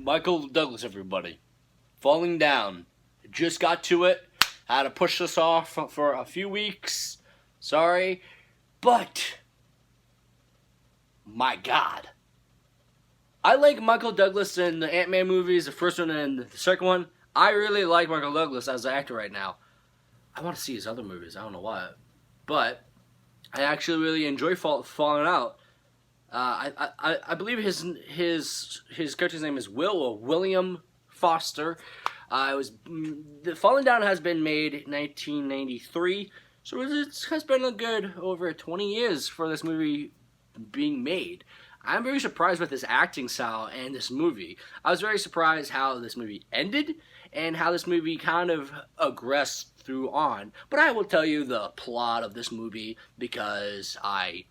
Michael Douglas, everybody. Falling Down. Just got to it. Had to push this off for a few weeks. Sorry. But, my God. I like Michael Douglas in the Ant-Man movies, the first one and the second one. I really like Michael Douglas as an actor right now. I want to see his other movies. I don't know why. But, I actually really enjoy Falling Out. I believe his character's name is Will or William Foster. The Falling Down has been made in 1993, so it has been a good over 20 years for this movie being made. I'm very surprised with his acting style and this movie. I was very surprised how this movie ended and how this movie kind of aggressed through on. But I will tell you the plot of this movie because I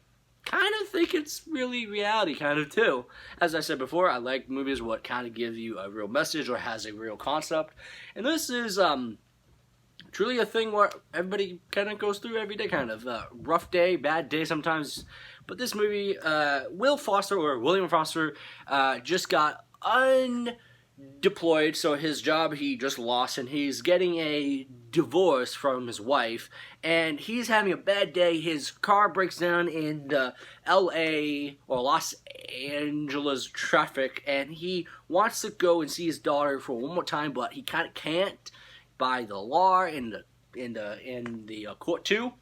kind of think it's really reality kind of too. As I said before, I like movies what kind of give you a real message or has a real concept. And this is truly a thing where everybody kind of goes through every day, kind of rough day, bad day sometimes. But this movie, Will Foster or William Foster just got undeployed, so his job he just lost, and he's getting a divorce from his wife, and he's having a bad day. His car breaks down in the LA or Los Angeles traffic, and he wants to go and see his daughter for one more time, but he kind of can't by the law in the court too.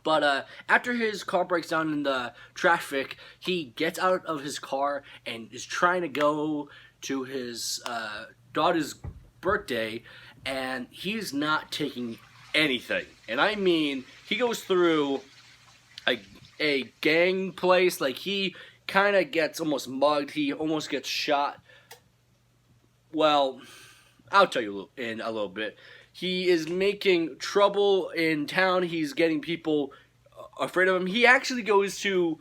But after his car breaks down in the traffic, he gets out of his car and is trying to go to his daughter's birthday, and he's not taking anything. And I mean, he goes through a gang place, like he kind of gets almost mugged, he almost gets shot. Well, I'll tell you in a little bit. He is making trouble in town. He's getting people afraid of him. He actually goes to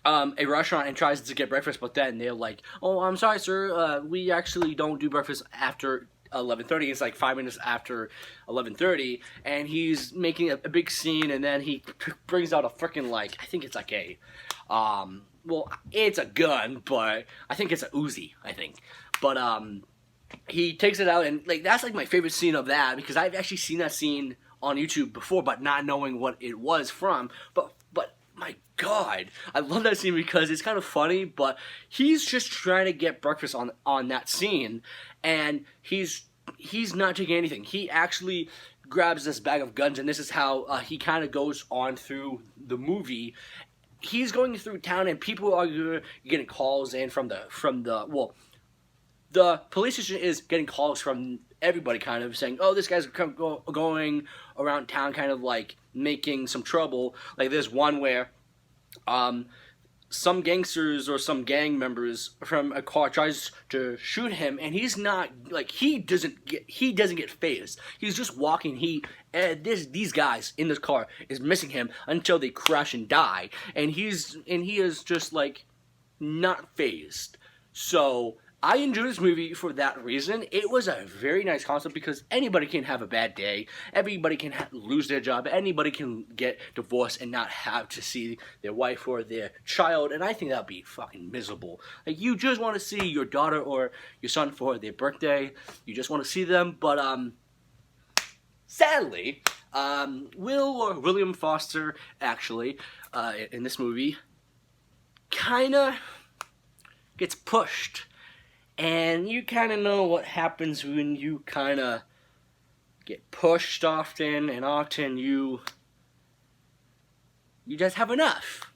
a restaurant and tries to get breakfast, but then they're like, "Oh, I'm sorry, sir. We actually don't do breakfast after 11:30. It's like 5 minutes after 11:30." And he's making a big scene, and then he brings out a freaking I think it's like a, well, it's a gun, but I think it's a Uzi. I think, but he takes it out, and that's my favorite scene of that, because I've actually seen that scene on YouTube before, but not knowing what it was from. But my God, I love that scene because it's kind of funny. But he's just trying to get breakfast on that scene, and he's not taking anything. He actually grabs this bag of guns, and this is how he kind of goes on through the movie. He's going through town, and people are getting calls in from the the police station is getting calls from everybody, kind of saying, "Oh, this guy's going around town, kind of making some trouble." Like there's one where, some gangsters or some gang members from a car tries to shoot him, and he's not he doesn't get phased. He's just walking. These guys in this car is missing him until they crash and die, and he is just not phased. So I enjoyed this movie for that reason. It was a very nice concept because anybody can have a bad day. Everybody can lose their job. Anybody can get divorced and not have to see their wife or their child. And I think that would be fucking miserable. You just want to see your daughter or your son for their birthday. You just want to see them. But sadly, Will or William Foster actually in this movie kind of gets pushed. And you kind of know what happens when you kind of get pushed often, and often you just have enough.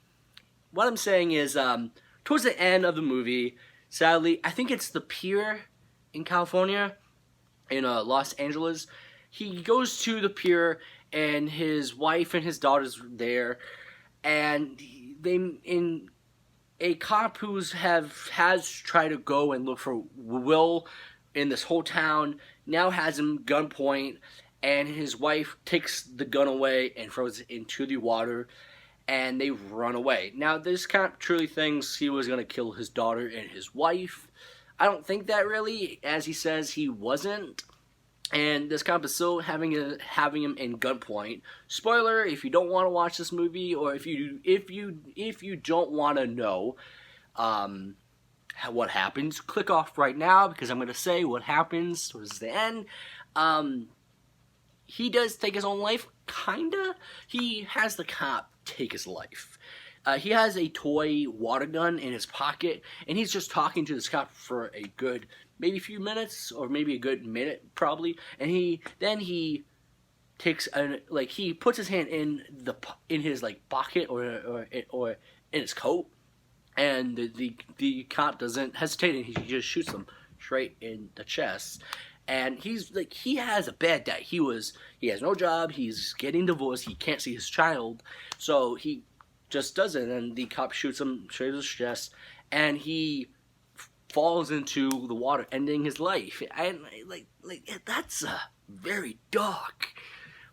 What I'm saying is, towards the end of the movie, sadly, I think it's the pier in California, in Los Angeles. He goes to the pier, and his wife and his daughter's there, and a cop has tried to go and look for Will in this whole town now has him gunpoint, and his wife takes the gun away and throws it into the water, and they run away. Now, this cop truly thinks he was going to kill his daughter and his wife. I don't think that really, as he says, he wasn't. And this cop is still having him in gunpoint. Spoiler: if you don't want to watch this movie, or if you don't want to know, what happens. Click off right now because I'm going to say what happens towards the end. He does take his own life, kinda. He has the cop take his life. He has a toy water gun in his pocket, and he's just talking to this cop for a good maybe few minutes, or maybe a good minute probably. And he takes he puts his hand in his like pocket or in his coat, and the cop doesn't hesitate, and he just shoots him straight in the chest. And he's like, he has a bad day. He has no job. He's getting divorced. He can't see his child, so he just does it. And the cop shoots him straight in his chest, and he falls into the water, ending his life. And like that's very dark.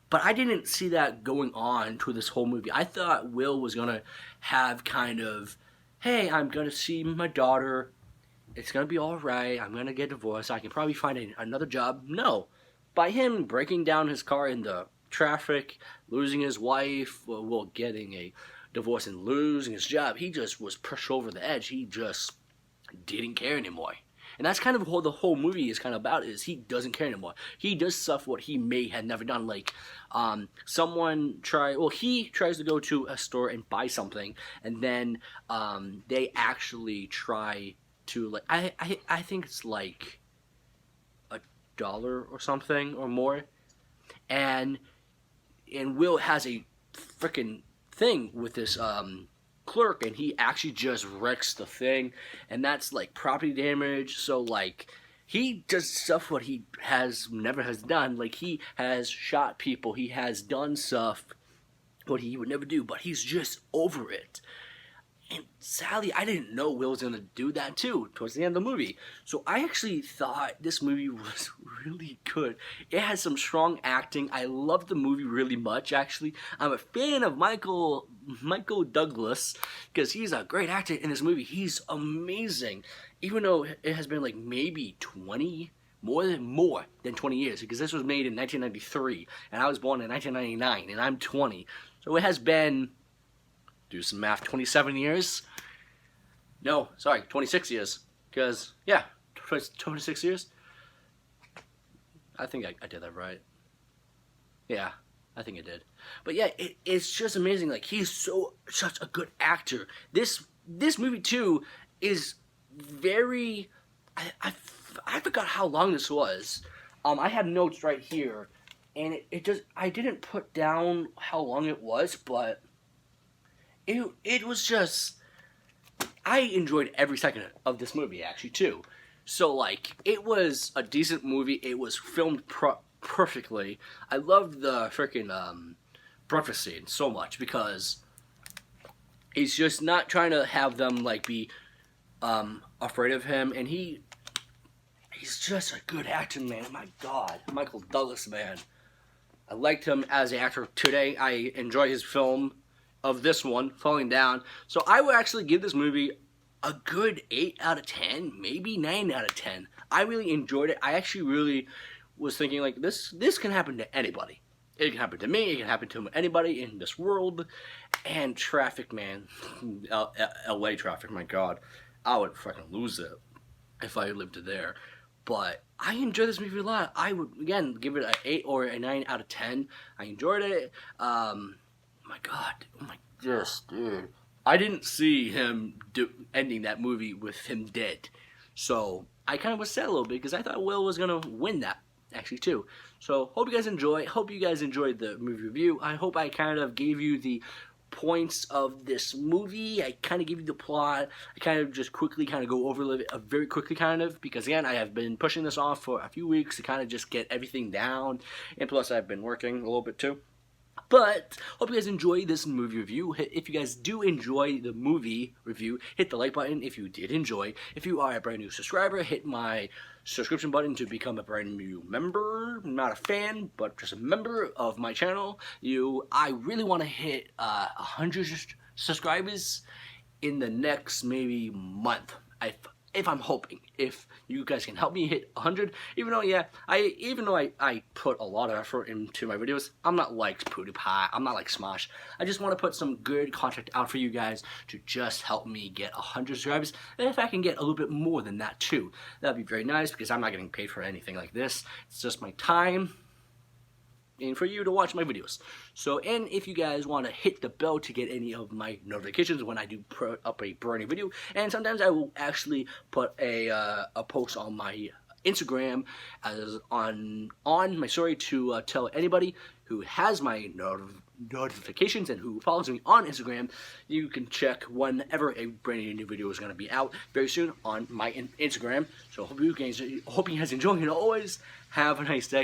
But I didn't see that going on through this whole movie. I thought Will was gonna have kind of, hey, I'm gonna see my daughter. It's going to be alright, I'm going to get divorced, I can probably find another job. No. By him breaking down his car in the traffic, losing his wife, well, getting a divorce and losing his job, he just was pushed over the edge. He just didn't care anymore. And that's kind of what the whole movie is kind of about, is he doesn't care anymore. He does stuff what he may have never done. Like, he tries to go to a store and buy something, and then they actually try to, like, I think it's like $1 or something or more, and Will has a freaking thing with this clerk, and he actually just wrecks the thing, and that's like property damage. So like, he does stuff what he never has done. Like, he has shot people, he has done stuff what he would never do, but he's just over it. And sadly, I didn't know Will was going to do that too towards the end of the movie. So I actually thought this movie was really good. It has some strong acting. I love the movie really much, actually. I'm a fan of Michael Douglas because he's a great actor in this movie. He's amazing. Even though it has been like maybe more than 20 years, because this was made in 1993 and I was born in 1999 and I'm 20. So it has been, do some math, 27 years? No, sorry, 26 years. Because, yeah, 26 years? I think I did that right. Yeah, I think I did. But yeah, it's just amazing. Like, he's such a good actor. This movie, too, is very... I forgot how long this was. I have notes right here. And I didn't put down how long it was, but... It was just, I enjoyed every second of this movie, actually, too. So, like, it was a decent movie. It was filmed perfectly. I loved the freaking breakfast scene so much, because he's just not trying to have them, like, be afraid of him. And he's just a good actor, man. My God. Michael Douglas, man. I liked him as an actor today. I enjoy his film of this one, Falling Down. So I would actually give this movie a good 8 out of 10, maybe 9 out of 10. I really enjoyed it. I actually really was thinking, like, this can happen to anybody. It can happen to me, it can happen to anybody in this world. And traffic, man. LA traffic, my God. I would fucking lose it if I lived there. But I enjoyed this movie a lot. I would, again, give it an 8 or a 9 out of 10. I enjoyed it. My God, oh my gosh, dude. I didn't see him ending that movie with him dead. So I kind of was sad a little bit because I thought Will was going to win that, actually, too. So hope you guys enjoy. Hope you guys enjoyed the movie review. I hope I kind of gave you the points of this movie. I kind of gave you the plot. I kind of just quickly kind of go over it very quickly, kind of, because again, I have been pushing this off for a few weeks to kind of just get everything down. And plus, I've been working a little bit, too. But, hope you guys enjoy this movie review. If you guys do enjoy the movie review, hit the like button if you did enjoy. If you are a brand new subscriber, hit my subscription button to become a brand new member. Not a fan, but just a member of my channel. I really want to hit 100 subscribers in the next maybe month. if I'm hoping, if you guys can help me hit 100, even though I put a lot of effort into my videos, I'm not like PewDiePie, I'm not like Smosh. I just want to put some good content out for you guys to just help me get 100 subscribers, and if I can get a little bit more than that too, that'd be very nice, because I'm not getting paid for anything like this. It's just my time and for you to watch my videos. So, and if you guys want to hit the bell to get any of my notifications when I do put up a brand new video, and sometimes I will actually put a post on my Instagram as on my story to tell anybody who has my notifications and who follows me on Instagram. You can check whenever a brand new video is going to be out very soon on my Instagram. So hope you guys enjoy, and always have a nice day.